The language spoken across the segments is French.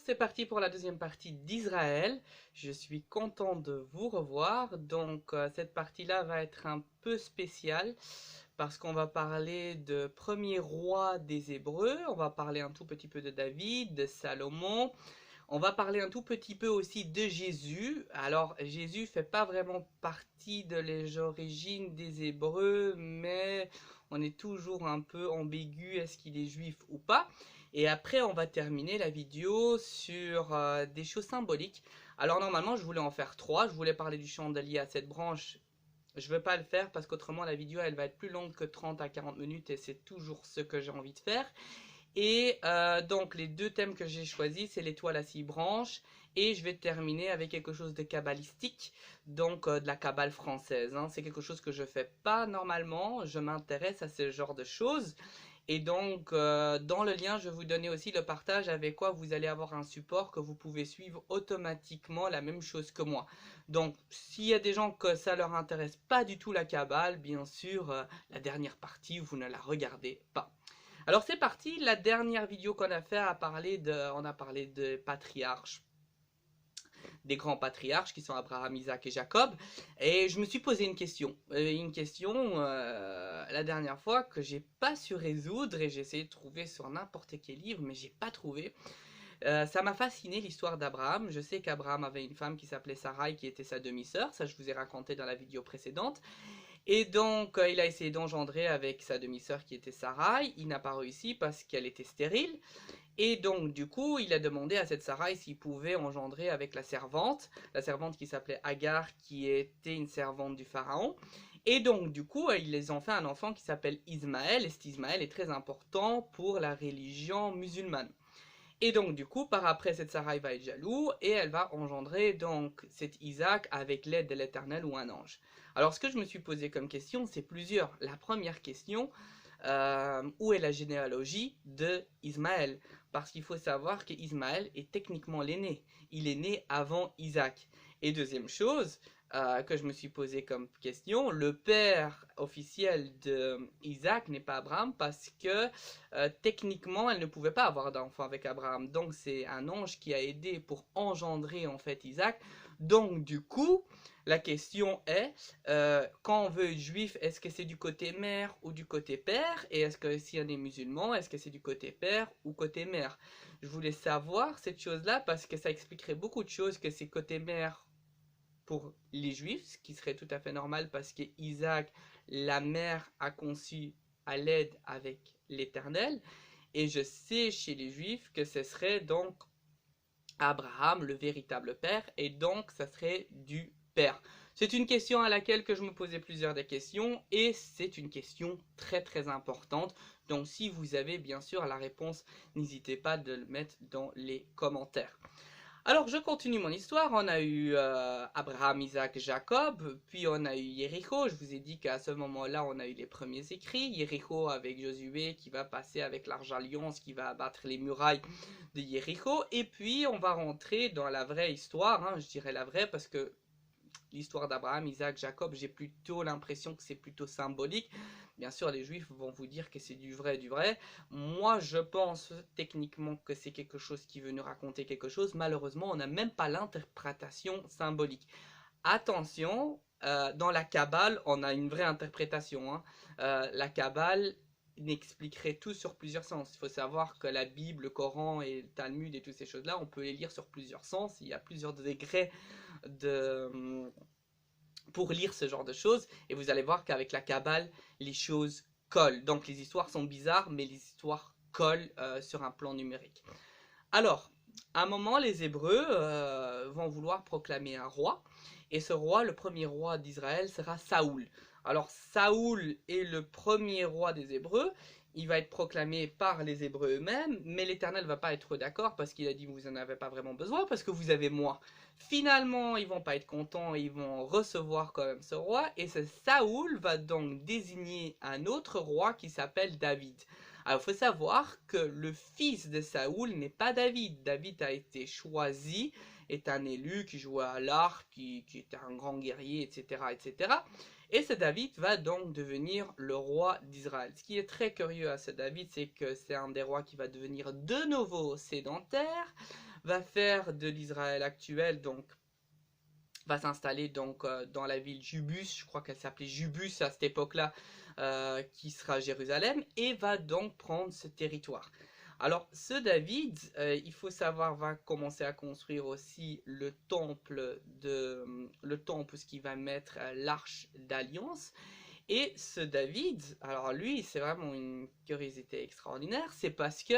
c'est parti pour la deuxième partie d'Israël. Je suis content de vous revoir. Cette partie-là va être un peu spéciale parce qu'on va parler de premier roi des Hébreux. On va parler un tout petit peu de David, de Salomon. On va parler un tout petit peu aussi de Jésus. Alors, Jésus fait pas vraiment partie de les origines des Hébreux, mais on est toujours un peu ambigu, est-ce qu'il est juif ou pas. Et après, on va terminer la vidéo sur des choses symboliques. Alors, normalement, je voulais en faire trois. Je voulais parler du chandelier à 7 branches. Je ne vais pas le faire parce qu'autrement, la vidéo, elle va être plus longue que 30 à 40 minutes et c'est toujours ce que j'ai envie de faire. Et donc les deux thèmes que j'ai choisis, c'est l'étoile à 6 branches et je vais terminer avec quelque chose de kabbalistique, de la kabbale française. C'est quelque chose que je fais pas normalement, je m'intéresse à ce genre de choses. Et dans le lien, je vais vous donner aussi le partage avec quoi vous allez avoir un support que vous pouvez suivre automatiquement la même chose que moi. Donc, s'il y a des gens que ça leur intéresse pas du tout la kabbale, bien sûr, la dernière partie, vous ne la regardez pas. Alors c'est parti, la dernière vidéo qu'on a fait on a parlé de patriarches, des grands patriarches qui sont Abraham, Isaac et Jacob. Et je me suis posé une question, la dernière fois que j'ai pas su résoudre et j'ai essayé de trouver sur n'importe quel livre, mais j'ai pas trouvé. Ça m'a fasciné l'histoire d'Abraham. Je sais qu'Abraham avait une femme qui s'appelait Sarai qui était sa demi-sœur, ça je vous ai raconté dans la vidéo précédente. Et il a essayé d'engendrer avec sa demi-sœur qui était Sarai. Il n'a pas réussi parce qu'elle était stérile. Et donc, du coup, il a demandé à cette Sarai s'il pouvait engendrer avec la servante qui s'appelait Agar, qui était une servante du pharaon. Et donc, du coup, ils les ont fait un enfant qui s'appelle Ismaël. Et cet Ismaël est très important pour la religion musulmane. Et donc, du coup, par après, cette Sarai va être jaloux et elle va engendrer donc cet Isaac avec l'aide de l'Éternel ou un ange. Alors, ce que je me suis posé comme question, c'est plusieurs. La première question, où est la généalogie de Ismaël? Parce qu'il faut savoir qu'Ismaël est techniquement l'aîné. Il est né avant Isaac. Et deuxième chose que je me suis posé comme question, le père officiel d'Isaac n'est pas Abraham parce que techniquement elle ne pouvait pas avoir d'enfant avec Abraham. Donc c'est un ange qui a aidé pour engendrer en fait Isaac. Donc du coup, la question est, quand on veut être juif, est-ce que c'est du côté mère ou du côté père? Et est-ce que si on est musulman, est-ce que c'est du côté père ou côté mère? Je voulais savoir cette chose-là parce que ça expliquerait beaucoup de choses, que c'est côté mère pour les juifs, ce qui serait tout à fait normal parce que Isaac, la mère, a conçu à l'aide avec l'Éternel. Et je sais chez les juifs que ce serait donc Abraham, le véritable père, et donc ça serait du père. C'est une question à laquelle que je me posais plusieurs des questions, et c'est une question très très importante. Donc si vous avez bien sûr la réponse, n'hésitez pas de le mettre dans les commentaires. Alors je continue mon histoire, on a eu Abraham, Isaac, Jacob, puis on a eu Jéricho. Je vous ai dit qu'à ce moment-là on a eu les premiers écrits, Jéricho avec Josué qui va passer avec l'Arche Alliance, qui va abattre les murailles de Jéricho, et puis on va rentrer dans la vraie histoire, je dirais la vraie parce que l'histoire d'Abraham, Isaac, Jacob, j'ai plutôt l'impression que c'est plutôt symbolique. Bien sûr, les juifs vont vous dire que c'est du vrai, du vrai. Moi, je pense techniquement que c'est quelque chose qui veut nous raconter quelque chose. Malheureusement, on n'a même pas l'interprétation symbolique. Attention, dans la Kabbale, on a une vraie interprétation. La Kabbale n'expliquerait tout sur plusieurs sens. Il faut savoir que la Bible, le Coran et le Talmud et toutes ces choses-là, on peut les lire sur plusieurs sens. Il y a plusieurs degrés pour lire ce genre de choses, et vous allez voir qu'avec la Kabbale, les choses collent. Donc les histoires sont bizarres, mais les histoires collent sur un plan numérique. Alors, à un moment, les Hébreux vont vouloir proclamer un roi, et ce roi, le premier roi d'Israël, sera Saoul. Alors, Saoul est le premier roi des Hébreux. Il va être proclamé par les Hébreux eux-mêmes, mais l'Éternel ne va pas être d'accord parce qu'il a dit vous n'en avez pas vraiment besoin parce que vous avez moi. Finalement, ils vont pas être contents, ils vont recevoir quand même ce roi, et ce Saoul va donc désigner un autre roi qui s'appelle David. Alors, il faut savoir que le fils de Saoul n'est pas David. David a été choisi, est un élu qui jouait à l'arc, qui était un grand guerrier, etc., etc. Et ce David va donc devenir le roi d'Israël. Ce qui est très curieux à ce David, c'est que c'est un des rois qui va devenir de nouveau sédentaire, va faire de l'Israël actuel, donc va s'installer donc dans la ville Jubus, je crois qu'elle s'appelait Jubus à cette époque-là, qui sera Jérusalem, et va donc prendre ce territoire. Alors, ce David, il faut savoir, va commencer à construire aussi le temple où ce qui va mettre l'arche d'alliance. Et ce David, alors lui, c'est vraiment une curiosité extraordinaire, c'est parce que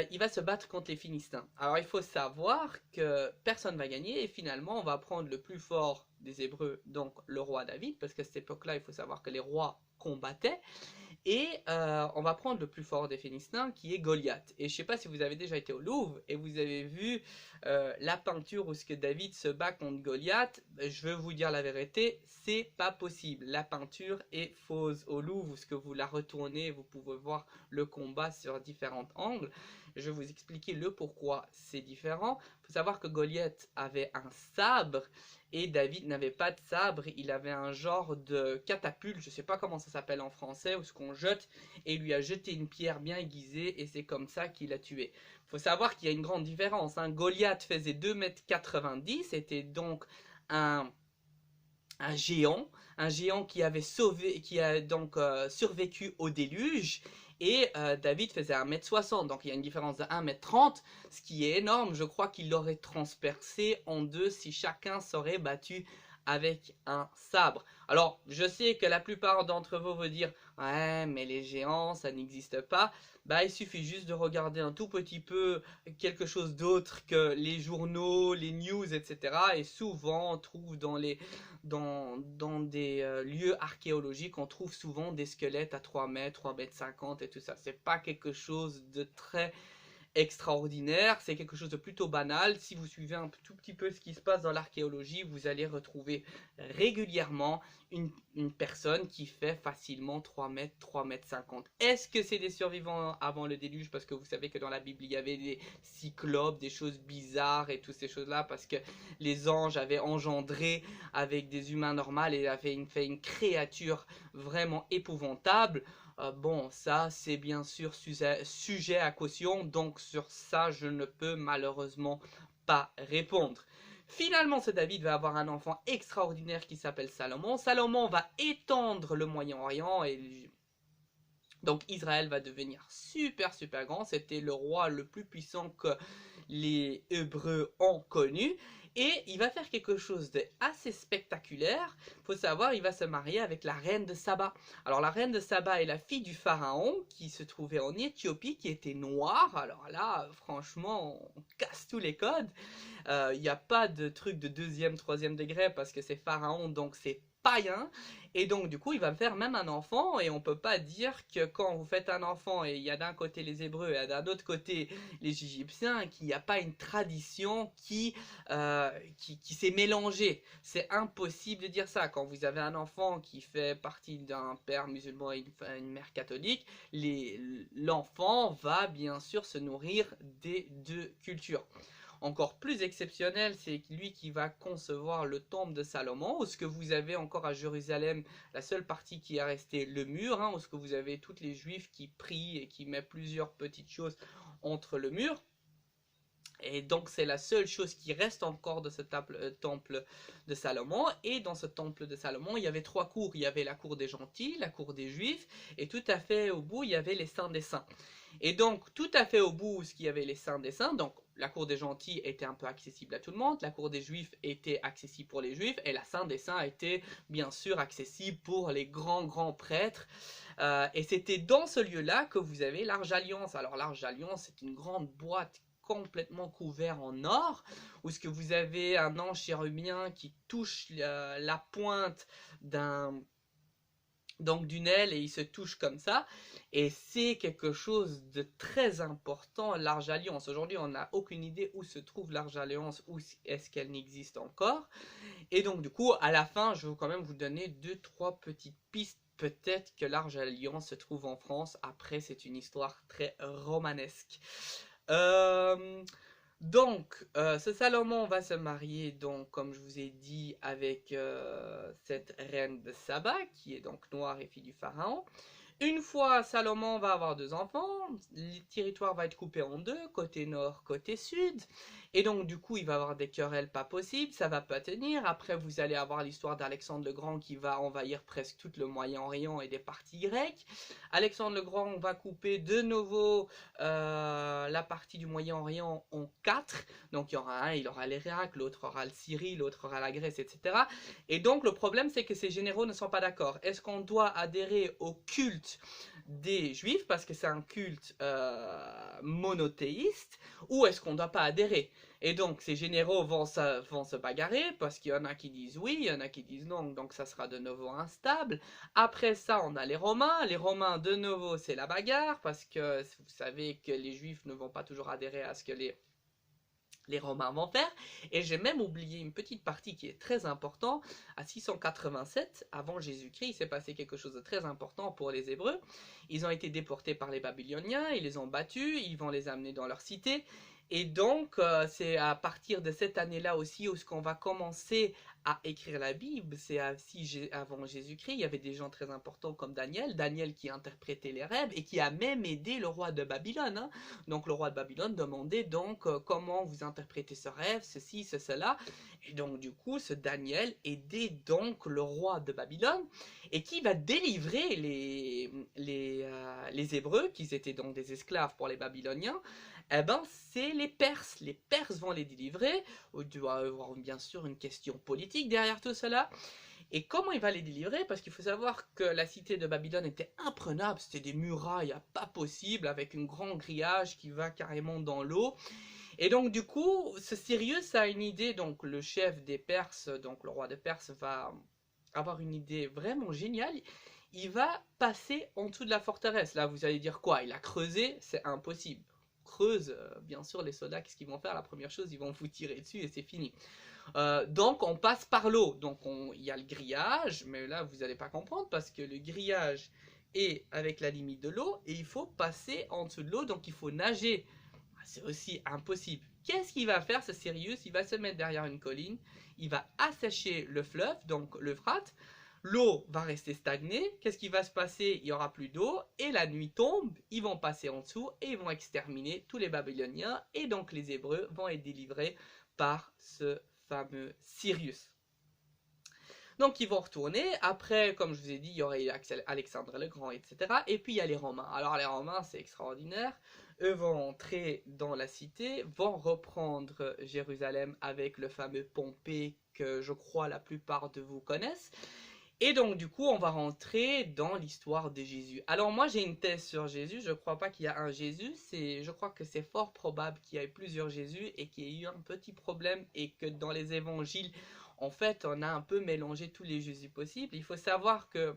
il va se battre contre les Philistins. Alors il faut savoir que personne va gagner et finalement on va prendre le plus fort des Hébreux, donc le roi David, parce qu'à cette époque-là, il faut savoir que les rois combattaient. Et on va prendre le plus fort des Philistins, qui est Goliath. Et je ne sais pas si vous avez déjà été au Louvre et vous avez vu la peinture où ce que David se bat contre Goliath. Je veux vous dire la vérité, c'est pas possible. La peinture est fausse. Au Louvre, où ce que vous la retournez, vous pouvez voir le combat sur différents angles. Je vais vous expliquer le pourquoi c'est différent. Il faut savoir que Goliath avait un sabre et David n'avait pas de sabre, il avait un genre de catapulte, je ne sais pas comment ça s'appelle en français, où ce qu'on jette, et il lui a jeté une pierre bien aiguisée, et c'est comme ça qu'il l'a tué. Il faut savoir qu'il y a une grande différence, hein. Goliath faisait 2,90 m, c'était donc un géant qui avait qui a donc survécu au déluge. Et David faisait 1,60 m, donc il y a une différence de 1,30 m, ce qui est énorme. Je crois qu'il l'aurait transpercé en deux si chacun s'aurait battu avec un sabre. Alors, je sais que la plupart d'entre vous vont dire « Ouais, mais les géants, ça n'existe pas ». Bah, il suffit juste de regarder un tout petit peu quelque chose d'autre que les journaux, les news, etc. Et souvent, on trouve dans des lieux archéologiques, on trouve souvent des squelettes à 3 mètres, 3,50 m et tout ça. C'est pas quelque chose de très extraordinaire, c'est quelque chose de plutôt banal. Si vous suivez un tout petit peu ce qui se passe dans l'archéologie, vous allez retrouver régulièrement une personne qui fait facilement 3 mètres, 3,50 m. Est-ce que c'est des survivants avant le déluge? Parce que vous savez que dans la Bible, il y avait des cyclopes, des choses bizarres et toutes ces choses-là, parce que les anges avaient engendré avec des humains normaux et avaient fait une créature vraiment épouvantable. Bon, ça, c'est bien sûr sujet à caution, donc sur ça, je ne peux malheureusement pas répondre. Finalement, ce David va avoir un enfant extraordinaire qui s'appelle Salomon. Salomon va étendre le Moyen-Orient et donc Israël va devenir super grand. C'était le roi le plus puissant que les Hébreux ont connu. Et il va faire quelque chose d'assez spectaculaire. Il faut savoir, il va se marier avec la reine de Saba. Alors la reine de Saba est la fille du pharaon qui se trouvait en Éthiopie, qui était noire. Alors là, franchement, on casse tous les codes. Il n'y a pas de truc de deuxième, troisième degré parce que c'est pharaon, donc c'est païen. Et donc du coup il va me faire même un enfant, et on peut pas dire que quand vous faites un enfant et il y a d'un côté les Hébreux et d'un autre côté les Égyptiens, qu'il n'y a pas une tradition qui s'est mélangée. C'est impossible de dire ça. Quand vous avez un enfant qui fait partie d'un père musulman et une mère catholique, l'enfant va bien sûr se nourrir des deux cultures. Encore plus exceptionnel, c'est lui qui va concevoir le temple de Salomon, où ce que vous avez encore à Jérusalem, la seule partie qui est restée, le mur, hein, où ce que vous avez tous les juifs qui prient et qui mettent plusieurs petites choses entre le mur. Et donc c'est la seule chose qui reste encore de ce temple de Salomon. Et dans ce temple de Salomon, il y avait trois cours. Il y avait la cour des gentils, la cour des juifs, et tout à fait au bout, il y avait les saints des saints. Et donc tout à fait au bout, ce qu'il y avait les saints des saints, donc la cour des gentils était un peu accessible à tout le monde, la cour des juifs était accessible pour les juifs, et la saint des saints était bien sûr accessible pour les grands prêtres. Et c'était dans ce lieu-là que vous avez l'Arche d'Alliance. Alors l'Arche d'Alliance, c'est une grande boîte complètement couvert en or, où ce que vous avez un ange chérubien qui touche la pointe d'une aile, et il se touche comme ça, et c'est quelque chose de très important, l'Arche d'Alliance. Aujourd'hui, on n'a aucune idée où se trouve l'Arche d'Alliance, où est-ce qu'elle n'existe encore. Et donc du coup, à la fin, je vais quand même vous donner 2-3 petites pistes. Peut-être que l'Arche d'Alliance se trouve en France. Après, c'est une histoire très romanesque. Donc, ce Salomon va se marier, donc, comme je vous ai dit, avec cette reine de Saba, qui est donc noire et fille du pharaon. Une fois Salomon va avoir 2 enfants, le territoire va être coupé en deux, côté nord, côté sud. Et donc du coup il va avoir des querelles pas possibles, ça va pas tenir. Après vous allez avoir l'histoire d'Alexandre le Grand qui va envahir presque tout le Moyen-Orient et des parties grecques. Alexandre le Grand va couper de nouveau la partie du Moyen-Orient en 4. Donc il y aura un, il aura l'Irak, l'autre aura le Syrie, l'autre aura la Grèce, etc. Et donc le problème c'est que ces généraux ne sont pas d'accord. Est-ce qu'on doit adhérer au culte des juifs parce que c'est un culte monothéiste, ou est-ce qu'on ne doit pas adhérer? Et donc ces généraux vont se bagarrer parce qu'il y en a qui disent oui, il y en a qui disent non, donc ça sera de nouveau instable. Après ça on a les Romains de nouveau c'est la bagarre parce que vous savez que les juifs ne vont pas toujours adhérer à ce que les Romains vont faire. Et j'ai même oublié une petite partie qui est très importante. À 687, avant Jésus-Christ, il s'est passé quelque chose de très important pour les Hébreux. Ils ont été déportés par les Babyloniens, ils les ont battus, ils vont les amener dans leur cité. Et donc, c'est à partir de cette année-là aussi où on va commencer à écrire la Bible. C'est avant Jésus-Christ, il y avait des gens très importants comme Daniel qui interprétait les rêves et qui a même aidé le roi de Babylone. Hein. Donc le roi de Babylone demandait donc comment vous interprétez ce rêve, ceci, cela. Et donc du coup, ce Daniel aidait donc le roi de Babylone et qui va délivrer les Hébreux, qui étaient donc des esclaves pour les Babyloniens. Eh ben, c'est les Perses. Les Perses vont les délivrer. Il doit y avoir bien sûr une question politique derrière tout cela. Et comment il va les délivrer? Parce qu'il faut savoir que la cité de Babylone était imprenable, c'était des murailles pas possible, avec un grand grillage qui va carrément dans l'eau. Et donc du coup, ce Cyrus a une idée, donc le chef des Perses, donc le roi de Perse va avoir une idée vraiment géniale. Il va passer en dessous de la forteresse. Là, vous allez dire quoi? Il a creusé? C'est impossible. Creuse, bien sûr, les soldats, qu'est-ce qu'ils vont faire? La première chose, ils vont vous tirer dessus et c'est fini. Donc on passe par l'eau, donc il y a le grillage, mais là vous n'allez pas comprendre parce que le grillage est avec la limite de l'eau et il faut passer en dessous de l'eau, donc il faut nager. C'est aussi impossible. Qu'est-ce qu'il va faire ce Cyrus? Il va se mettre derrière une colline, il va assécher le fleuve, donc l'Euphrate, l'eau va rester stagnée, qu'est-ce qui va se passer? Il n'y aura plus d'eau, et la nuit tombe, ils vont passer en dessous, et ils vont exterminer tous les Babyloniens, et donc les Hébreux vont être délivrés par ce fameux Cyrus. Donc ils vont retourner, après comme je vous ai dit, il y aurait Alexandre le Grand, etc. Et puis il y a les Romains. Alors les Romains c'est extraordinaire, eux vont entrer dans la cité, vont reprendre Jérusalem avec le fameux Pompée que je crois la plupart de vous connaissent. Et donc du coup on va rentrer dans l'histoire de Jésus. Alors moi j'ai une thèse sur Jésus, je ne crois pas qu'il y a un Jésus, je crois que c'est fort probable qu'il y ait plusieurs Jésus et qu'il y ait eu un petit problème et que dans les évangiles, en fait on a un peu mélangé tous les Jésus possibles. Il faut savoir que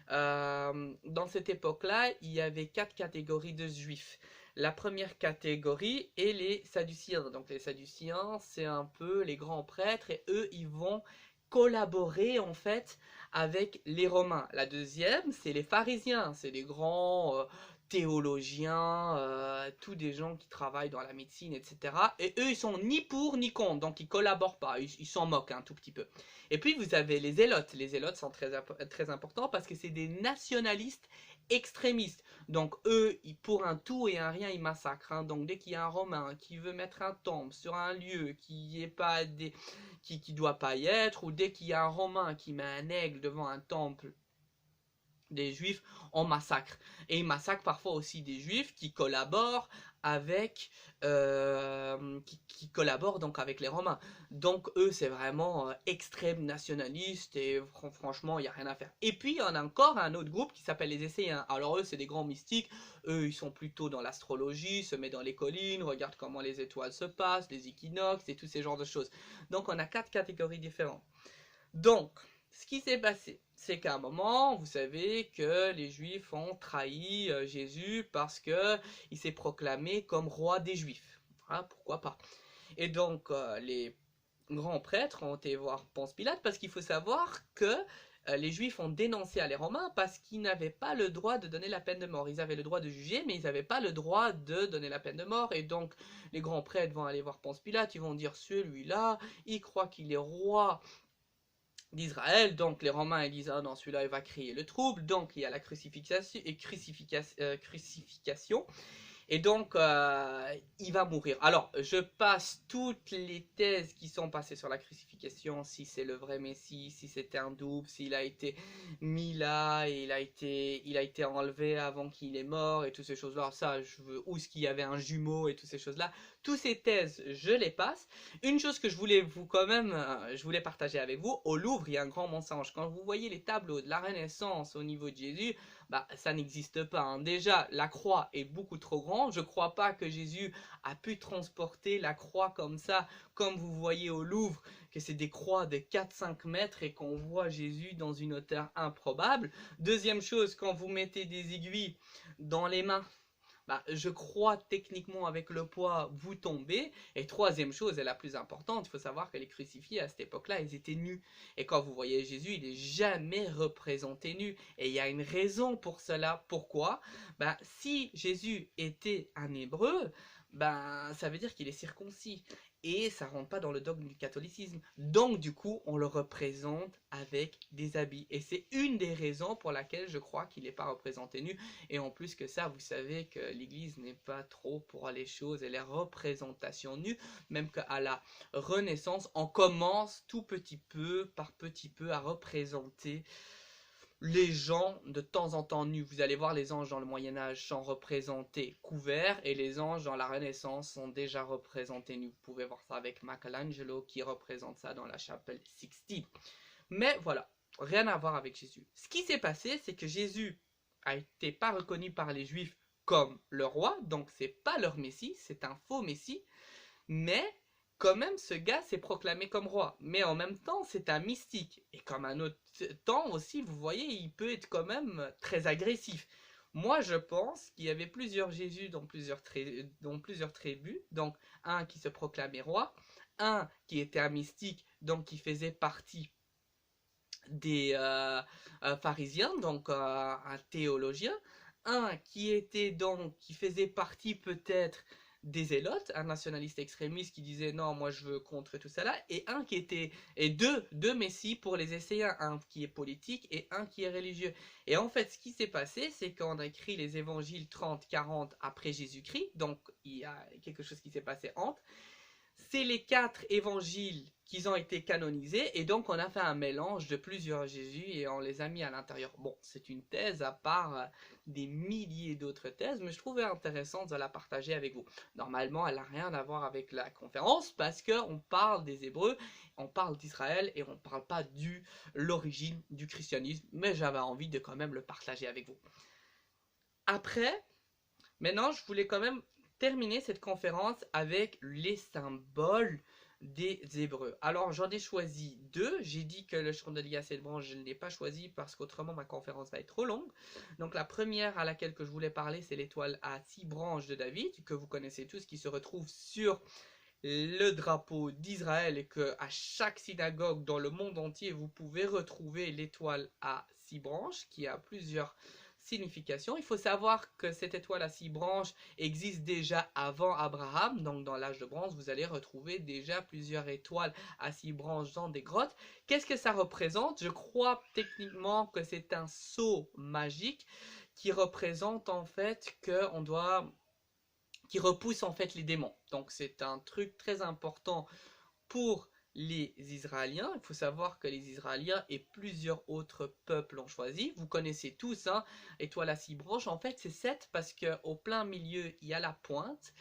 dans cette époque-là, il y avait 4 catégories de juifs. La première catégorie est les Sadduciens. Donc les Sadduciens, c'est un peu les grands prêtres et eux, ils vont collaborer en fait avec les Romains. La deuxième, c'est les pharisiens, c'est les grands théologiens, tous des gens qui travaillent dans la médecine, etc. Et eux, ils sont ni pour ni contre, donc ils collaborent pas, ils s'en moquent un tout petit peu. Et puis vous avez les zélotes. Les zélotes sont très importants parce que c'est des nationalistes extrémistes. Donc eux, pour un tout et un rien, ils massacrent. Hein. Donc dès qu'il y a un Romain qui veut mettre un temple sur un lieu qui est pas qui doit pas y être, ou dès qu'il y a un Romain qui met un aigle devant un temple des Juifs, on massacre. Et ils massacrent parfois aussi des Juifs qui collaborent avec qui collaborent donc avec les Romains. Donc eux c'est vraiment extrême nationaliste et franchement il n'y a rien à faire. Et puis il y en a encore un autre groupe qui s'appelle les Esséens. Alors eux c'est des grands mystiques, eux ils sont plutôt dans l'astrologie, se mettent dans les collines, regardent comment les étoiles se passent, les équinoxes et tous ces genres de choses. Donc on a 4 catégories différentes. Donc ce qui s'est passé, c'est qu'à un moment, vous savez que les Juifs ont trahi Jésus parce qu'il s'est proclamé comme roi des Juifs. Hein, pourquoi pas? Et donc, les grands prêtres ont été voir Ponce Pilate parce qu'il faut savoir que les Juifs ont dénoncé à les Romains parce qu'ils n'avaient pas le droit de donner la peine de mort. Ils avaient le droit de juger, mais ils n'avaient pas le droit de donner la peine de mort. Et donc, les grands prêtres vont aller voir Ponce Pilate, ils vont dire, celui-là, il croit qu'il est roi d'Israël. Donc les Romains ils disent ah non, celui-là il va créer le trouble, donc il y a la crucifixion. Et donc, il va mourir. Alors, je passe toutes les thèses qui sont passées sur la crucifixion, si c'est le vrai Messie, si c'était un double, s'il a été mis là, et il a été enlevé avant qu'il est mort, et toutes ces choses-là. Ça, je veux, ou est-ce qu'il y avait un jumeau, et toutes ces choses-là. Toutes ces thèses, je les passe. Une chose que je voulais je voulais partager avec vous, au Louvre, il y a un grand mensonge. Quand vous voyez les tableaux de la Renaissance au niveau de Jésus, bah, ça n'existe pas. Hein. Déjà, la croix est beaucoup trop grande. Je ne crois pas que Jésus a pu transporter la croix comme ça, comme vous voyez au Louvre, que c'est des croix de 4-5 mètres et qu'on voit Jésus dans une hauteur improbable. Deuxième chose, quand vous mettez des aiguilles dans les mains, bah, je crois techniquement avec le poids, vous tombez. Et troisième chose, et la plus importante, il faut savoir que les crucifiés à cette époque-là, ils étaient nus. Et quand vous voyez Jésus, il n'est jamais représenté nu. Et il y a une raison pour cela. Pourquoi? Bah, si Jésus était un hébreu, ben, ça veut dire qu'il est circoncis. Et ça rentre pas dans le dogme du catholicisme. Donc, du coup, on le représente avec des habits. Et c'est une des raisons pour laquelle je crois qu'il n'est pas représenté nu. Et en plus que ça, vous savez que l'Église n'est pas trop pour les choses et les représentations nues. Même qu'à la Renaissance, on commence tout petit peu à représenter les gens de temps en temps nus. Vous allez voir, les anges dans le Moyen-Âge sont représentés couverts et les anges dans la Renaissance sont déjà représentés nus. Vous pouvez voir ça avec Michelangelo qui représente ça dans la chapelle Sixtine. Mais voilà, rien à voir avec Jésus. Ce qui s'est passé, c'est que Jésus a été pas reconnu par les Juifs comme le roi, donc c'est pas leur Messie, c'est un faux Messie, mais quand même ce gars s'est proclamé comme roi. Mais en même temps, c'est un mystique. Et comme un autre temps aussi, vous voyez, il peut être quand même très agressif. Moi, je pense qu'il y avait plusieurs Jésus dans plusieurs tribus. Donc, un qui se proclamait roi, un qui était un mystique, donc qui faisait partie des pharisiens, donc un théologien, un qui était donc, qui faisait partie peut-être des zélotes, un nationaliste extrémiste qui disait non, moi je veux contre tout ça là, et un qui était, et deux messies pour les essayer, un qui est politique et un qui est religieux. Et en fait, ce qui s'est passé, c'est qu'on a écrit les évangiles 30-40 après Jésus-Christ, donc il y a quelque chose qui s'est passé entre. C'est les 4 évangiles qui ont été canonisés et donc on a fait un mélange de plusieurs Jésus et on les a mis à l'intérieur. Bon, c'est une thèse à part des milliers d'autres thèses, mais je trouvais intéressant de la partager avec vous. Normalement, elle n'a rien à voir avec la conférence parce qu'on parle des Hébreux, on parle d'Israël et on ne parle pas de l'origine du christianisme, mais j'avais envie de quand même le partager avec vous. Après, maintenant, je voulais quand même terminer cette conférence avec les symboles des Hébreux. Alors, j'en ai choisi deux. J'ai dit que le chandelier à 7 branches, je ne l'ai pas choisi parce qu'autrement, ma conférence va être trop longue. Donc, la première à laquelle que je voulais parler, c'est l'étoile à 6 branches de David, que vous connaissez tous, qui se retrouve sur le drapeau d'Israël et que à chaque synagogue dans le monde entier, vous pouvez retrouver l'étoile à 6 branches, qui a plusieurs signification. Il faut savoir que cette étoile à 6 branches existe déjà avant Abraham, donc dans l'âge de bronze, vous allez retrouver déjà plusieurs étoiles à 6 branches dans des grottes. Qu'est-ce que ça représente? Je crois techniquement que c'est un sceau magique qui représente en fait qu'on doit qui repousse en fait les démons. Donc c'est un truc très important pour les Israéliens. Il faut savoir que les Israéliens et plusieurs autres peuples ont choisi. Vous connaissez tous, hein, étoile à 6 branches. En fait, c'est 7 parce qu'au plein milieu, il y a la pointe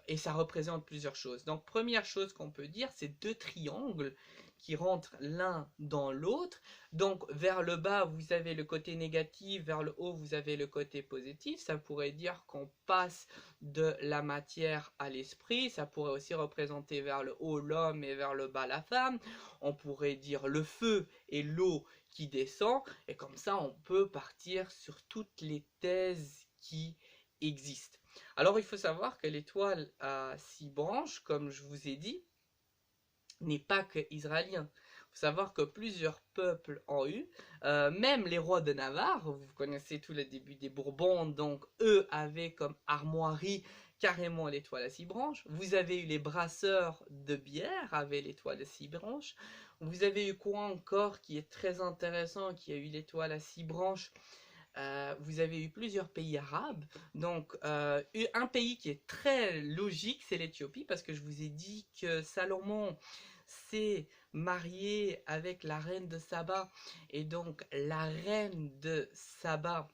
et ça représente plusieurs choses. Donc, première chose qu'on peut dire, c'est 2 triangles qui rentrent l'un dans l'autre. Donc, vers le bas, vous avez le côté négatif, vers le haut, vous avez le côté positif. Ça pourrait dire qu'on passe de la matière à l'esprit. Ça pourrait aussi représenter vers le haut l'homme et vers le bas la femme. On pourrait dire le feu et l'eau qui descend. Et comme ça, on peut partir sur toutes les thèses qui existent. Alors, il faut savoir que l'étoile à 6 branches, comme je vous ai dit, n'est pas que israélien. Il faut savoir que plusieurs peuples ont eu, même les rois de Navarre, vous connaissez tout le début des Bourbons, donc eux avaient comme armoirie carrément l'étoile à 6 branches. Vous avez eu les brasseurs de bière avec l'étoile à 6 branches. Vous avez eu quoi encore qui est très intéressant, qui a eu l'étoile à 6 branches? Vous avez eu plusieurs pays arabes. Donc, un pays qui est très logique, c'est l'Éthiopie, parce que je vous ai dit que Salomon s'est marié avec la reine de Saba. Et donc, la reine de Saba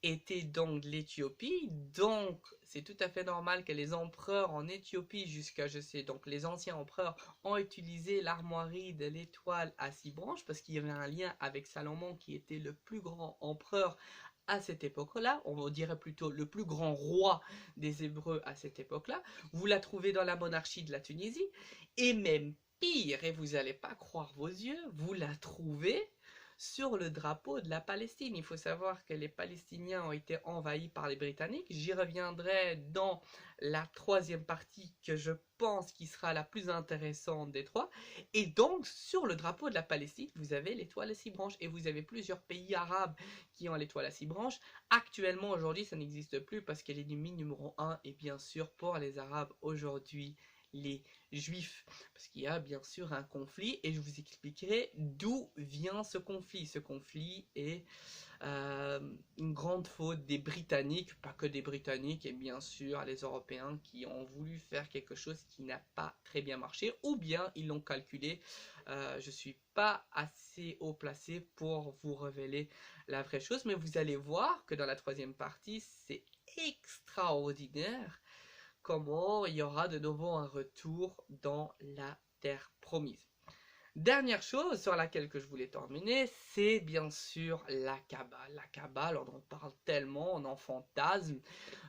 était donc l'Éthiopie, donc c'est tout à fait normal que les empereurs en Éthiopie jusqu'à, je sais, donc les anciens empereurs ont utilisé l'armoirie de l'étoile à 6 branches parce qu'il y avait un lien avec Salomon qui était le plus grand empereur à cette époque-là, on dirait plutôt le plus grand roi des Hébreux à cette époque-là. Vous la trouvez dans la monarchie de la Tunisie, et même pire, et vous n'allez pas croire vos yeux, vous la trouvez sur le drapeau de la Palestine. Il faut savoir que les Palestiniens ont été envahis par les Britanniques. J'y reviendrai dans la troisième partie que je pense qui sera la plus intéressante des trois. Et donc, sur le drapeau de la Palestine, vous avez l'étoile à 6 branches. Et vous avez plusieurs pays arabes qui ont l'étoile à 6 branches. Actuellement, aujourd'hui, ça n'existe plus parce que l'ennemi numéro 1 est bien sûr pour les Arabes aujourd'hui les Juifs, parce qu'il y a bien sûr un conflit et je vous expliquerai d'où vient ce conflit. Ce conflit est une grande faute des Britanniques, pas que des Britanniques, et bien sûr les Européens qui ont voulu faire quelque chose qui n'a pas très bien marché, ou bien ils l'ont calculé. Je suis pas assez haut placé pour vous révéler la vraie chose, mais vous allez voir que dans la troisième partie, c'est extraordinaire comment il y aura de nouveau un retour dans la terre promise. Dernière chose sur laquelle que je voulais terminer, c'est bien sûr la Kabbale. La Kabbale, on en parle tellement, on en fantasme.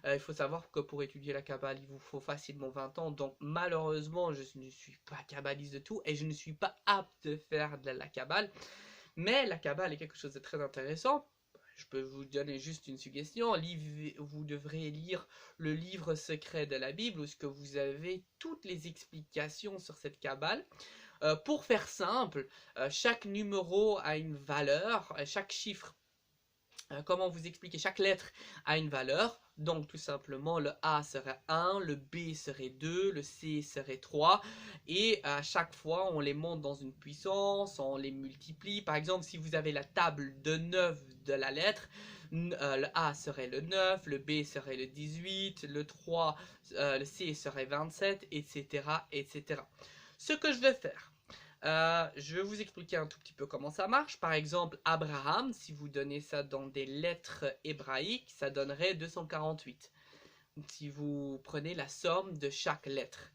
Il faut savoir que pour étudier la Kabbale, il vous faut facilement 20 ans. Donc malheureusement, je ne suis pas kabbaliste de tout et je ne suis pas apte de faire de la Kabbale. Mais la Kabbale est quelque chose de très intéressant. Je peux vous donner juste une suggestion. Vous devrez lire le livre secret de la Bible où ce que vous avez toutes les explications sur cette Kabbale. Pour faire simple, chaque numéro a une valeur, chaque chiffre, comment vous expliquer, chaque lettre a une valeur. Donc tout simplement le A serait 1, le B serait 2, le C serait 3 et à chaque fois on les monte dans une puissance, on les multiplie. Par exemple si vous avez la table de 9 de la lettre, le A serait le 9, le B serait le 18, le 3, le C serait 27, etc. etc. Ce que je vais faire, je vais vous expliquer un tout petit peu comment ça marche. Par exemple, Abraham, si vous donnez ça dans des lettres hébraïques, ça donnerait 248. Si vous prenez la somme de chaque lettre.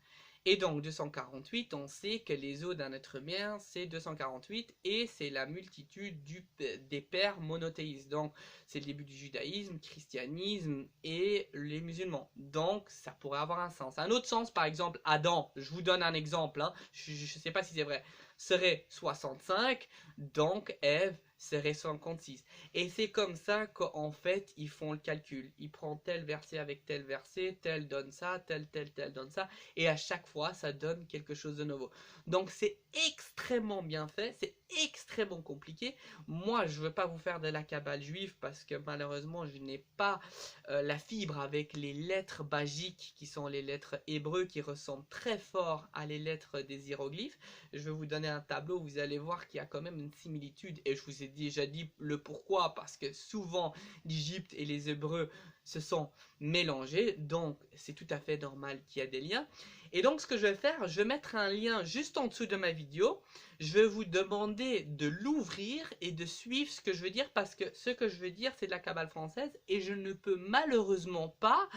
Et donc 248, on sait que les os d'un être humain, c'est 248 et c'est la multitude des pères monothéistes. Donc c'est le début du judaïsme, christianisme et les musulmans. Donc ça pourrait avoir un sens. Un autre sens, par exemple, Adam, je vous donne un exemple, hein, je ne sais pas si c'est vrai, serait 65, donc Ève serait 56. Et c'est comme ça qu'en fait, ils font le calcul. Ils prennent tel verset avec tel verset, tel donne ça, tel donne ça, et à chaque fois, ça donne quelque chose de nouveau. Donc c'est extrêmement bien fait, c'est extrêmement compliqué. Moi, je ne veux pas vous faire de la Kabbale juive parce que malheureusement, je n'ai pas la fibre avec les lettres bajiques qui sont les lettres hébreux qui ressemblent très fort à les lettres des hiéroglyphes. Je vais vous donner un tableau, vous allez voir qu'il y a quand même une similitude et je vous ai déjà dit le pourquoi parce que souvent l'Égypte et les Hébreux se sont mélangés, donc c'est tout à fait normal qu'il y a des liens. Et donc ce que je vais faire, je vais mettre un lien juste en dessous de ma vidéo. Je vais vous demander de l'ouvrir et de suivre ce que je veux dire parce que ce que je veux dire c'est de la Kabbale française et je ne peux malheureusement pas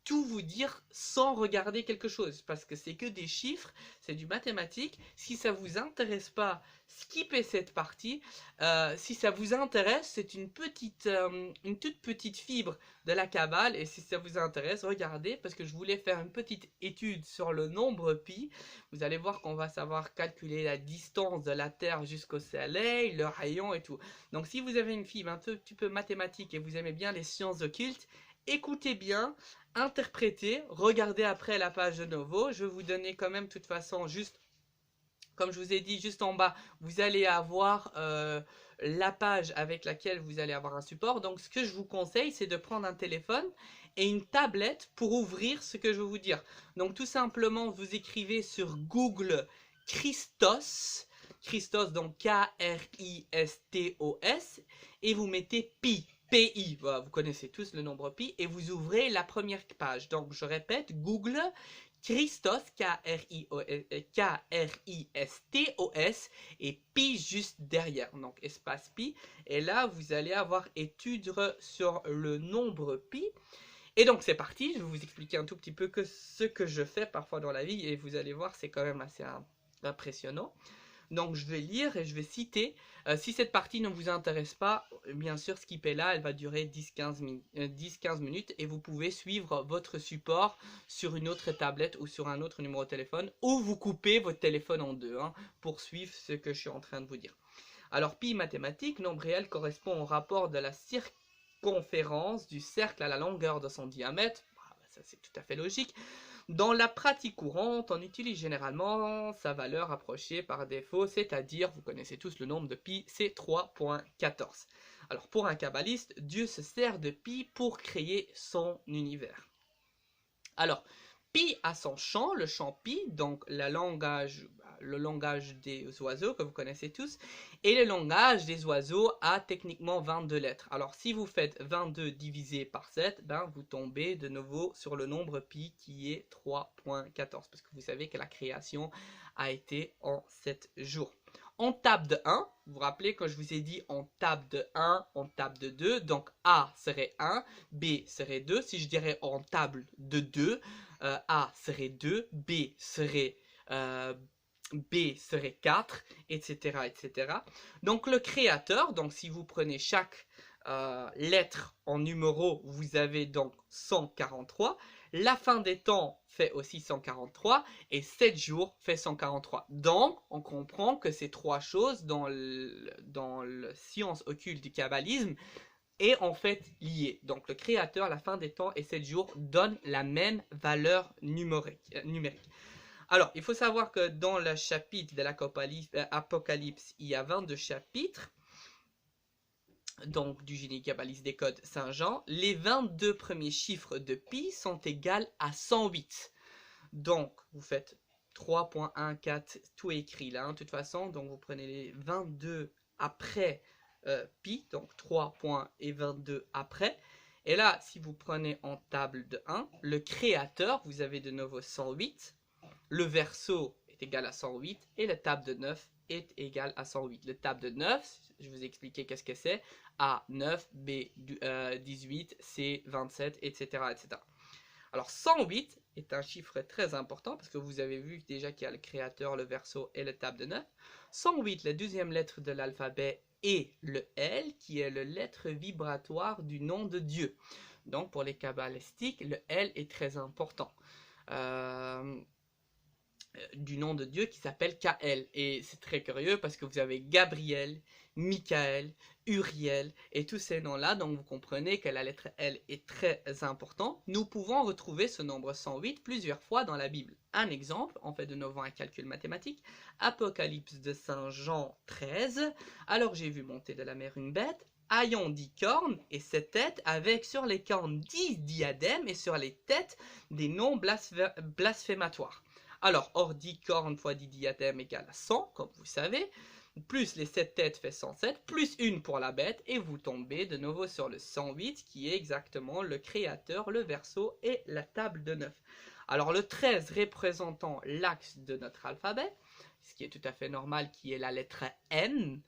tout vous dire sans regarder quelque chose parce que c'est que des chiffres, c'est du mathématique. Si ça vous intéresse pas, skippez cette partie. Si ça vous intéresse, c'est une toute petite fibre de la Kabbale et si ça vous intéresse, regardez parce que je voulais faire une petite étude sur le nombre pi. Vous allez voir qu'on va savoir calculer la distance de la Terre jusqu'au Soleil, le rayon et tout. Donc si vous avez une fibre un petit peu mathématique et vous aimez bien les sciences occultes, écoutez bien, interprétez, regardez après la page de nouveau. Je vais vous donner quand même de toute façon juste, comme je vous ai dit, juste en bas, vous allez avoir la page avec laquelle vous allez avoir un support. Donc ce que je vous conseille, c'est de prendre un téléphone et une tablette pour ouvrir ce que je vais vous dire. Donc tout simplement, vous écrivez sur Google Christos, Christos donc K-R-I-S-T-O-S, et vous mettez pi, P-I, voilà, vous connaissez tous le nombre pi, et vous ouvrez la première page. Donc je répète, Google Christos, K-R-I-S-T-O-S, et pi juste derrière, donc espace pi, et là vous allez avoir étude sur le nombre pi. Et donc c'est parti, je vais vous expliquer un tout petit peu ce que je fais parfois dans la vie, et vous allez voir, c'est quand même assez impressionnant. Donc je vais lire et je vais citer. Si cette partie ne vous intéresse pas, bien sûr, skippez-la, elle va durer 10-15 minutes et vous pouvez suivre votre support sur une autre tablette ou sur un autre numéro de téléphone, ou vous coupez votre téléphone en deux pour suivre ce que je suis en train de vous dire. Alors pi mathématique, nombre réel correspond au rapport de la circonférence du cercle à la longueur de son diamètre. Ça c'est tout à fait logique. Dans la pratique courante, on utilise généralement sa valeur approchée par défaut, c'est-à-dire, vous connaissez tous le nombre de pi, c'est 3.14. Alors pour un kabbaliste, Dieu se sert de pi pour créer son univers. Alors, pi a son chant, le chant pi, donc le langage des oiseaux que vous connaissez tous, et le langage des oiseaux a techniquement 22 lettres. Alors si vous faites 22 divisé par 7, vous tombez de nouveau sur le nombre pi qui est 3.14, parce que vous savez que la création a été en 7 jours. On tape de 1, vous vous rappelez quand je vous ai dit on tape de 1, on tape de 2, donc A serait 1, B serait 2, si je dirais on table de 2, A serait 2, B serait 4, etc., etc. Donc le créateur, donc si vous prenez chaque lettre en numéro, vous avez donc 143. La fin des temps fait aussi 143 et 7 jours fait 143. Donc, on comprend que ces trois choses dans la science occulte du kabbalisme est en fait liée. Donc, le créateur, la fin des temps et 7 jours donnent la même valeur numérique. Alors, il faut savoir que dans le chapitre de l'Apocalypse, il y a 22 chapitres. Donc du génie kabbaliste des codes Saint-Jean, les 22 premiers chiffres de pi sont égaux à 108. Donc vous faites 3.14, tout est écrit là, de toute façon. Donc vous prenez les 22 après pi, donc 3.22 après. Et là, si vous prenez en table de 1, le créateur, vous avez de nouveau 108. Le verso est égal à 108 et la table de 9 est égal à 108. Le table de 9, je vous ai expliqué qu'est-ce que c'est. A 9, B 18, C 27, etc., etc. Alors 108 est un chiffre très important parce que vous avez vu déjà qu'il y a le créateur, le verso et le table de 9. 108, la deuxième lettre de l'alphabet est le L qui est la lettre vibratoire du nom de Dieu. Donc pour les kabbalistiques, le L est très important. Du nom de Dieu qui s'appelle KL. Et c'est très curieux parce que vous avez Gabriel, Michael, Uriel et tous ces noms-là. Donc vous comprenez que la lettre L est très importante. Nous pouvons retrouver ce nombre 108 plusieurs fois dans la Bible. Un exemple, on fait de nouveau un calcul mathématique. Apocalypse de Saint Jean 13. Alors j'ai vu monter de la mer une bête ayant 10 cornes et 7 têtes, avec sur les cornes 10 diadèmes et sur les têtes des noms blasphématoires. Alors, or 10 cornes fois 10 diadèmes égale à 100, comme vous savez, plus les 7 têtes fait 107, plus une pour la bête, et vous tombez de nouveau sur le 108, qui est exactement le créateur, le verso et la table de 9. Alors, le 13 représentant l'axe de notre alphabet, ce qui est tout à fait normal, qui est la lettre N,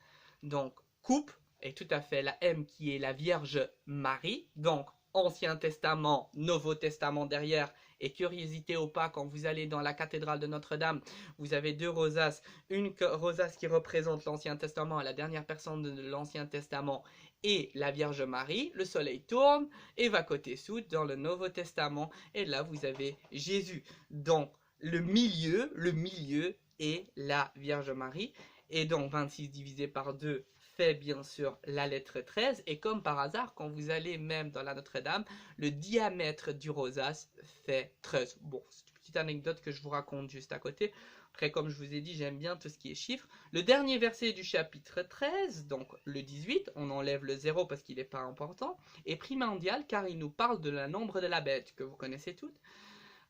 donc coupe, et tout à fait la M qui est la Vierge Marie, donc Ancien Testament, Nouveau Testament derrière. Et curiosité ou pas, quand vous allez dans la cathédrale de Notre-Dame, vous avez deux rosaces. Une rosace qui représente l'Ancien Testament, la dernière personne de l'Ancien Testament, et la Vierge Marie. Le soleil tourne et va côté sud dans le Nouveau Testament. Et là, vous avez Jésus. Donc, le milieu est la Vierge Marie. Et donc, 26 divisé par 2 fait bien sûr la lettre 13, et comme par hasard, quand vous allez même dans la Notre-Dame, le diamètre du rosace fait 13. Bon, c'est petite anecdote que je vous raconte juste à côté. Après, comme je vous ai dit, j'aime bien tout ce qui est chiffres. Le dernier verset du chapitre 13, donc le 18, on enlève le 0 parce qu'il n'est pas important, est primordial car il nous parle de la nombre de la bête, que vous connaissez toutes.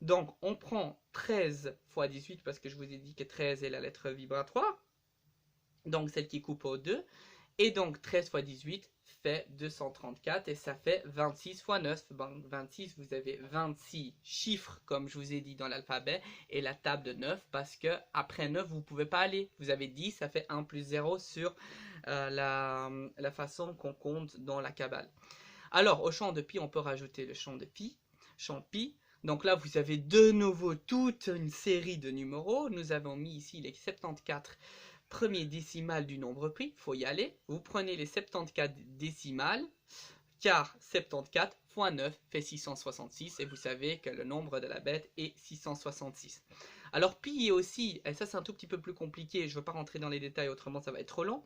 Donc, on prend 13 fois 18 parce que je vous ai dit que 13 est la lettre vibratoire. Donc, celle qui coupe au 2. Et donc, 13 fois 18 fait 234 et ça fait 26 fois 9. Bon, 26, vous avez 26 chiffres, comme je vous ai dit dans l'alphabet, et la table de 9, parce que après 9, vous ne pouvez pas aller. Vous avez 10, ça fait 1 plus 0 sur la façon qu'on compte dans la Kabbale. Alors, au champ de pi, on peut rajouter le champ de pi, champ pi. Donc là, vous avez de nouveau toute une série de numéros. Nous avons mis ici les 74 premiers décimales du nombre pi. Il faut y aller. Vous prenez les 74 décimales, car 74 fois 9 fait 666. Et vous savez que le nombre de la bête est 666. Alors pi est aussi, et ça c'est un tout petit peu plus compliqué, je ne veux pas rentrer dans les détails, autrement ça va être trop long.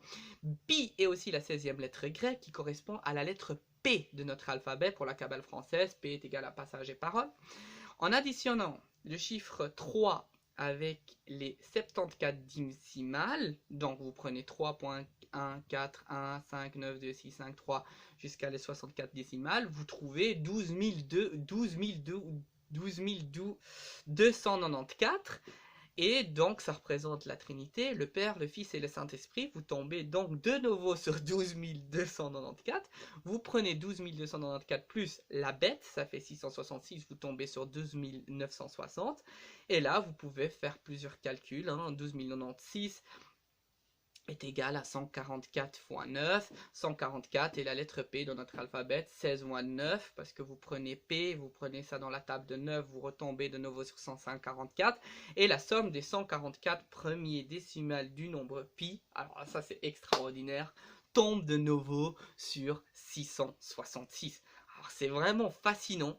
Pi est aussi la 16e lettre grecque qui correspond à la lettre P de notre alphabet pour la Kabbale française. P est égal à passage et parole. En additionnant le chiffre 3 avec les 74 décimales, donc vous prenez 3.1, 4, 1, 5, 9, 2, 6, 5, 3 jusqu'à les 64 décimales, vous trouvez 12 294. Et donc, ça représente la Trinité, le Père, le Fils et le Saint-Esprit. Vous tombez donc de nouveau sur 12 294. Vous prenez 12 294 plus la bête, ça fait 666. Vous tombez sur 12 960. Et là, vous pouvez faire plusieurs calculs. 12 096 est égal à 144 fois 9. 144 est la lettre P dans notre alphabet. 16 moins 9, parce que vous prenez P, vous prenez ça dans la table de 9, vous retombez de nouveau sur 144. Et la somme des 144 premiers décimales du nombre pi, alors ça c'est extraordinaire, tombe de nouveau sur 666. Alors c'est vraiment fascinant.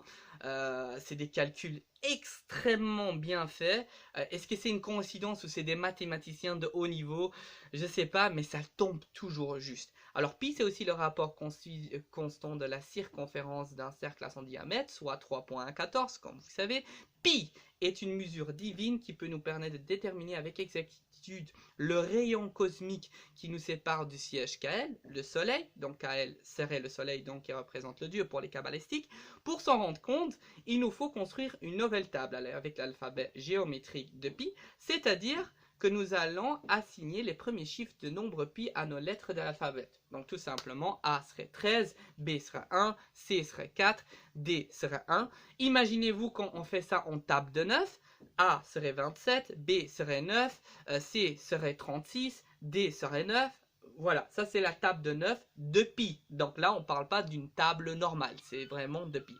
C'est des calculs extrêmement bien faits. Est-ce que c'est une coïncidence ou c'est des mathématiciens de haut niveau? Je ne sais pas, mais ça tombe toujours juste. Alors pi, c'est aussi le rapport constant de la circonférence d'un cercle à son diamètre, soit 3.14, comme vous savez. Pi est une mesure divine qui peut nous permettre de déterminer avec exactitude le rayon cosmique qui nous sépare du siège Kael, le soleil. Donc Kael serait le soleil donc qui représente le dieu pour les kabbalistiques. Pour s'en rendre compte, il nous faut construire une nouvelle table avec l'alphabet géométrique de pi, c'est-à-dire que nous allons assigner les premiers chiffres de nombre pi à nos lettres de l'alphabet. Donc tout simplement, A serait 13, B serait 1, C serait 4, D serait 1. Imaginez-vous quand on fait ça en table de 9, A serait 27, B serait 9, C serait 36, D serait 9. Voilà, ça c'est la table de 9 de pi. Donc là, on ne parle pas d'une table normale, c'est vraiment de pi.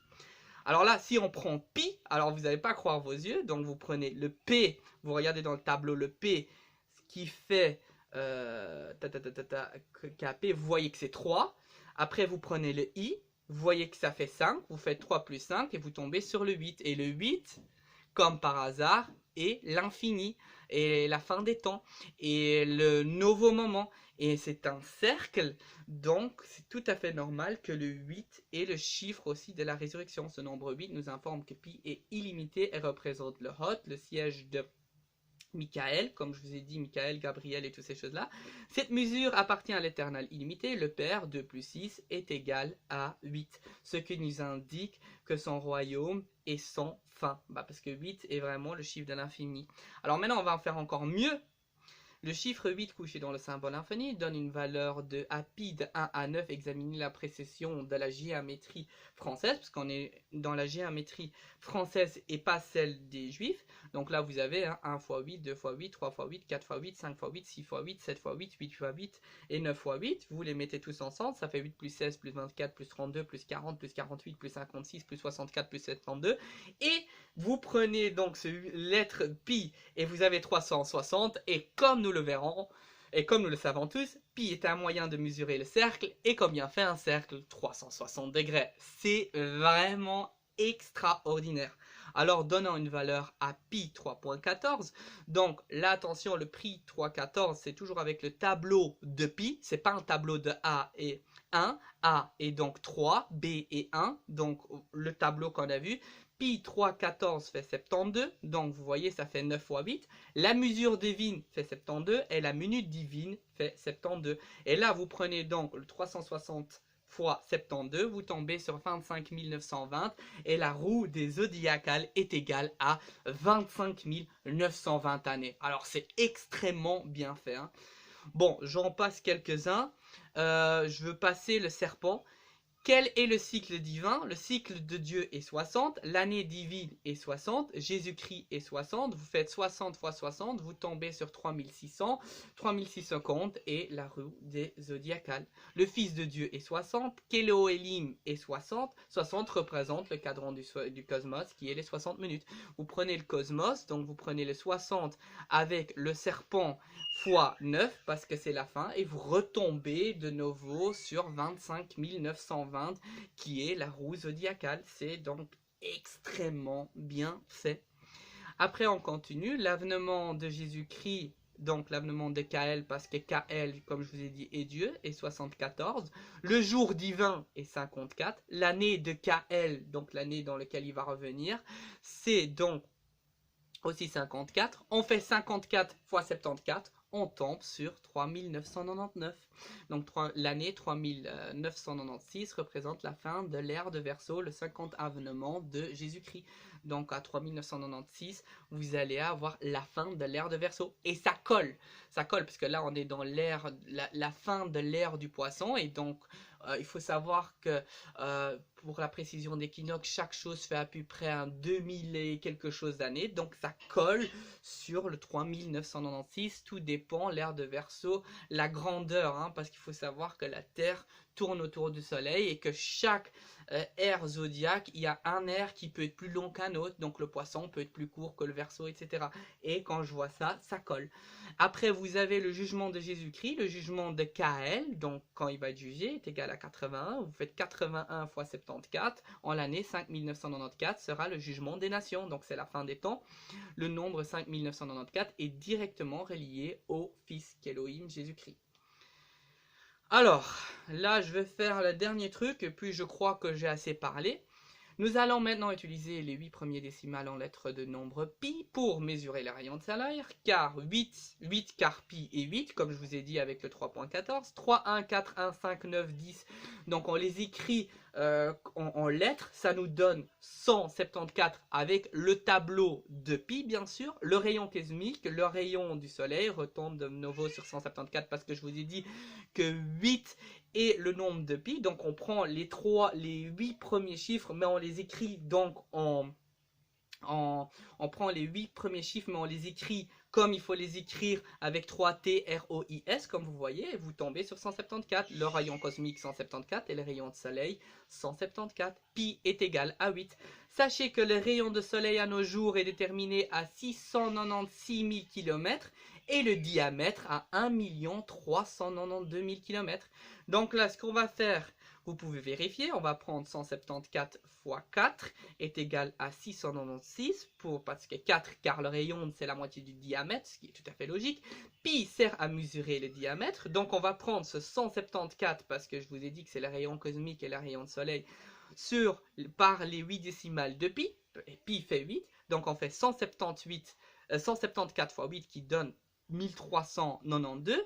Alors là, si on prend pi, alors vous n'allez pas croire vos yeux, donc vous prenez le P, vous regardez dans le tableau le P, ce qui fait KP, vous voyez que c'est 3. Après, vous prenez le I, vous voyez que ça fait 5, vous faites 3 plus 5 et vous tombez sur le 8. Et le 8, comme par hasard, est l'infini, et la fin des temps, et le nouveau moment. Et c'est un cercle, donc c'est tout à fait normal que le 8 est le chiffre aussi de la résurrection. Ce nombre 8 nous informe que pi est illimité et représente le Hot, le siège de Michael, comme je vous ai dit, Michael, Gabriel et toutes ces choses-là. Cette mesure appartient à l'éternel illimité. Le Père, 2 plus 6, est égal à 8. Ce qui nous indique que son royaume est sans fin. Parce que 8 est vraiment le chiffre de l'infini. Alors maintenant, on va en faire encore mieux. Le chiffre 8 couché dans le symbole infini donne une valeur de pi de 1 à 9. Examinez la précession de la géométrie française, parce qu'on est dans la géométrie française et pas celle des juifs. Donc là, vous avez 1 fois 8, 2 fois 8, 3 fois 8, 4 fois 8, 5 fois 8, 6 fois 8, 7 fois 8, 8 fois 8 et 9 fois 8. Vous les mettez tous ensemble, ça fait 8 plus 16, plus 24, plus 32, plus 40, plus 48, plus 56, plus 64, plus 72. Et vous prenez donc ce lettre pi et vous avez 360. Et comme nous le verrons, et comme nous le savons tous, pi est un moyen de mesurer le cercle. Et combien fait un cercle? 360 degrés. C'est vraiment extraordinaire. Alors donnant une valeur à pi 3.14, donc là attention, le prix 3.14 c'est toujours avec le tableau de pi, c'est pas un tableau de A et 1, A est donc 3, B est 1, donc le tableau qu'on a vu, Pi 3,14 fait 72, donc vous voyez ça fait 9 fois 8. La mesure divine fait 72 et la minute divine fait 72. Et là vous prenez donc le 360 fois 72, vous tombez sur 25 920 et la roue des zodiacales est égale à 25 920 années. Alors c'est extrêmement bien fait, hein. Bon, j'en passe quelques-uns. Je veux passer le serpent. Quel est le cycle divin? Le cycle de Dieu est 60, l'année divine est 60, Jésus-Christ est 60, vous faites 60 fois 60, vous tombez sur 3600, 3650 et la roue des zodiacales. Le Fils de Dieu est 60, Kéloélim est 60, 60 représente le cadran du cosmos qui est les 60 minutes. Vous prenez le cosmos, donc vous prenez le 60 avec le serpent fois 9 parce que c'est la fin et vous retombez de nouveau sur 25 920 qui est la roue zodiacale. C'est donc extrêmement bien fait. Après on continue, l'avènement de Jésus-Christ, donc l'avènement de Kael parce que Kael comme je vous ai dit est Dieu est 74, le jour divin est 54, l'année de Kael donc l'année dans laquelle il va revenir c'est donc aussi 54, on fait 54 fois 74, on tombe sur 3999. Donc l'année 3996 représente la fin de l'ère de Verseau, le 50 avènement de Jésus-Christ. Donc à 3996, vous allez avoir la fin de l'ère de Verseau. Et ça colle, parce que là on est dans l'ère, la fin de l'ère du poisson. Et donc il faut savoir que pour la précision d'équinoxe, chaque chose fait à peu près un 2000 et quelque chose d'années. Donc ça colle sur le 3996. Tout dépend, l'ère de Verseau, la grandeur, hein, parce qu'il faut savoir que la Terre tourne autour du Soleil et que chaque ère zodiaque, il y a un ère qui peut être plus long qu'un autre. Donc le poisson peut être plus court que le Verseau, etc. Et quand je vois ça, ça colle. Après, vous avez le jugement de Jésus-Christ, le jugement de Kael, donc quand il va être jugé, est égal à 81. Vous faites 81 fois 74, en l'année 5994 sera le jugement des nations, donc c'est la fin des temps. Le nombre 5994 est directement relié au Fils qu'Élohim, Jésus-Christ. Alors, là je vais faire le dernier truc, et puis je crois que j'ai assez parlé. Nous allons maintenant utiliser les 8 premiers décimales en lettres de nombre pi pour mesurer les rayons de salaire, car 8 car pi et 8, comme je vous ai dit avec le 3.14, 3, 1, 4, 1, 5, 9, 10, donc on les écrit en lettres, ça nous donne 174 avec le tableau de pi bien sûr, le rayon cosmique, le rayon du soleil retombe de nouveau sur 174 parce que je vous ai dit que 8 et le nombre de pi, donc on prend les 8 premiers chiffres, mais on les écrit donc on prend les 8 premiers chiffres, mais on les écrit comme il faut les écrire avec 3T, ROIS, comme vous voyez, et vous tombez sur 174. Le rayon cosmique 174 et le rayon de soleil 174. Pi est égal à 8. Sachez que le rayon de soleil à nos jours est déterminé à 696 000 km et le diamètre à 1 392 000 km. Donc là, ce qu'on va faire, vous pouvez vérifier, on va prendre 174 fois 4 est égal à 696, parce que 4, car le rayon c'est la moitié du diamètre, ce qui est tout à fait logique. Pi sert à mesurer le diamètre, donc on va prendre ce 174, parce que je vous ai dit que c'est le rayon cosmique et le rayon de soleil, par les 8 décimales de pi, et pi fait 8, donc on fait 174 fois 8 qui donne 1392,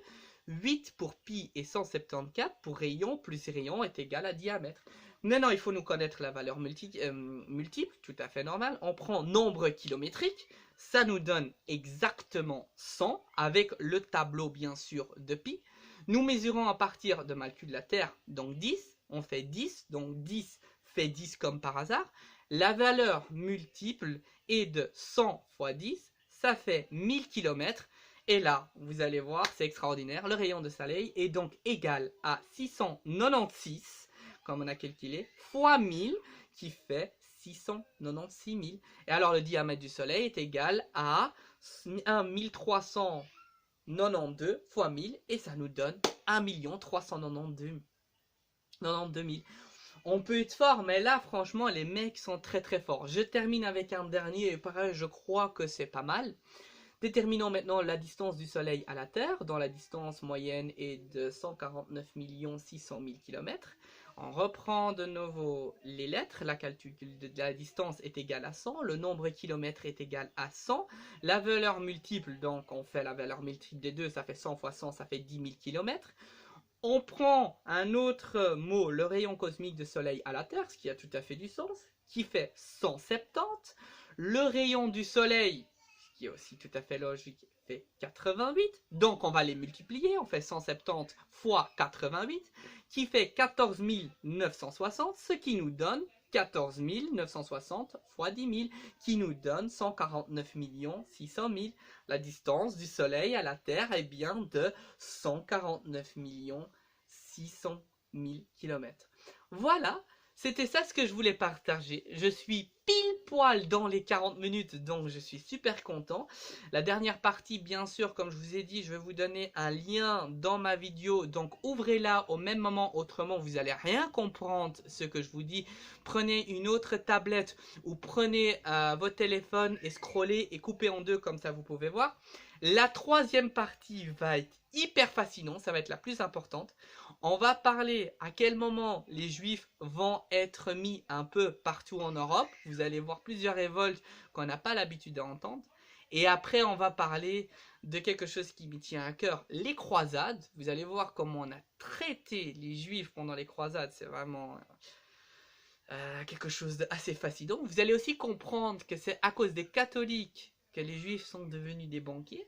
8 pour pi et 174 pour rayon, plus rayon est égal à diamètre. Maintenant, il faut nous connaître la valeur multiple, tout à fait normal. On prend nombre kilométrique, ça nous donne exactement 100, avec le tableau bien sûr de pi. Nous mesurons à partir de calcul de la Terre, donc 10, on fait 10, donc 10 fait 10 comme par hasard. La valeur multiple est de 100 fois 10, ça fait 1000 km. Et là, vous allez voir, c'est extraordinaire, le rayon de soleil est donc égal à 696, comme on a calculé, fois 1000, qui fait 696 000. Et alors, le diamètre du soleil est égal à 1 392 fois 1000, et ça nous donne 1 392 000. On peut être fort, mais là, franchement, les mecs sont très très forts. Je termine avec un dernier, et pareil, je crois que c'est pas mal. Déterminons maintenant la distance du Soleil à la Terre, dont la distance moyenne est de 149 600 000 km. On reprend de nouveau les lettres, la calcul de la distance est égale à 100, le nombre de kilomètres est égal à 100, la valeur multiple, donc on fait la valeur multiple des deux, ça fait 100 fois 100, ça fait 10 000 kilomètres. On prend un autre mot, le rayon cosmique du Soleil à la Terre, ce qui a tout à fait du sens, qui fait 170. Le rayon du Soleil, ce qui est aussi tout à fait logique, fait 88. Donc on va les multiplier, on fait 170 fois 88, qui fait 14 960, ce qui nous donne 14 960 fois 10 000, qui nous donne 149 600 000. La distance du Soleil à la Terre est bien de 149 600 000 km. Voilà, c'était ça ce que je voulais partager. Je suis pile poil dans les 40 minutes, donc je suis super content. La dernière partie, bien sûr, comme je vous ai dit, je vais vous donner un lien dans ma vidéo, donc ouvrez-la au même moment, autrement vous n'allez rien comprendre ce que je vous dis. Prenez une autre tablette ou prenez votre téléphone et scrollez et coupez en deux, comme ça vous pouvez voir. La troisième partie va être hyper fascinante, ça va être la plus importante. On va parler à quel moment les Juifs vont être mis un peu partout en Europe. Vous allez voir plusieurs révoltes qu'on n'a pas l'habitude d'entendre. Et après, on va parler de quelque chose qui me tient à cœur, les croisades. Vous allez voir comment on a traité les Juifs pendant les croisades. C'est vraiment quelque chose d'assez fascinant. Vous allez aussi comprendre que c'est à cause des catholiques que les Juifs sont devenus des banquiers.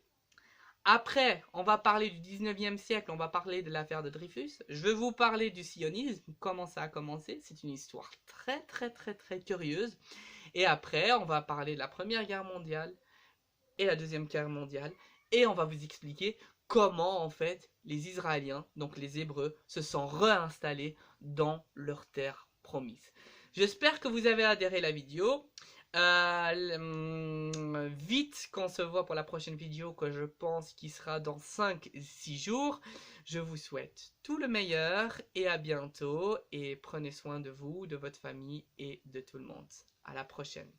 Après, on va parler du 19e siècle, on va parler de l'affaire de Dreyfus. Je vais vous parler du sionisme, comment ça a commencé. C'est une histoire très curieuse. Et après, on va parler de la Première Guerre mondiale et la Deuxième Guerre mondiale. Et on va vous expliquer comment, en fait, les Israéliens, donc les Hébreux, se sont réinstallés dans leur terre promise. J'espère que vous avez adhéré à la vidéo. Vite qu'on se voit pour la prochaine vidéo que je pense qui sera dans 5-6 jours. Je vous souhaite tout le meilleur et à bientôt et prenez soin de vous, de votre famille et de tout le monde. À la prochaine.